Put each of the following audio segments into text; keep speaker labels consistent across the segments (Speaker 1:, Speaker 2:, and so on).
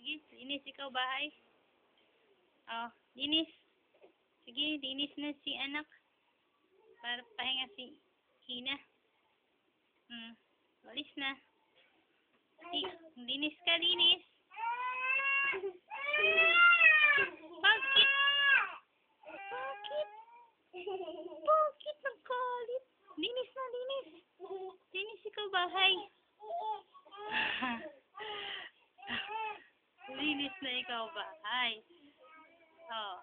Speaker 1: Sige, linis ikaw bahay. Oh, linis. Sige, linis na si anak. Para pahinga si Ina. Alis na. Linis ka, linis. Bakit? Bakit? Bakit nagkalit? Linis na, linis. Linis ikaw bahay. Linis na ikaw bahay. Oh.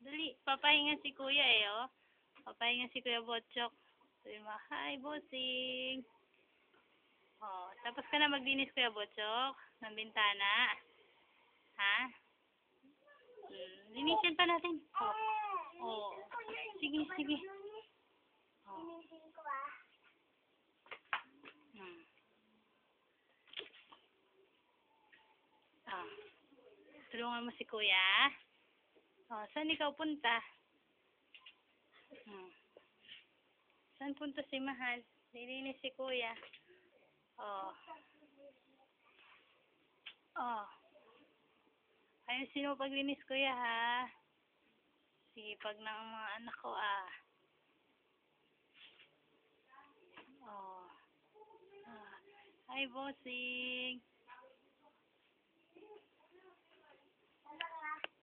Speaker 1: Dali, papahinga si kuya oh. Papahinga si Kuya Botchok. Sabi mo, hi, bossing. Oh, tapos ka na maglinis, Kuya Botchok, ng bintana. Ha? Linisin pa natin. Oh. Sige, sige. Oh. Ah. Tulungan mo si Kuya. Oh, saan ikaw punta? Saan punta si Mahal? Nilinis si Kuya. Oh. Oh. Ayusin mo paglinis, Kuya, ha? Sipag ng mga anak ko, ah. Oh. Hi, bossing.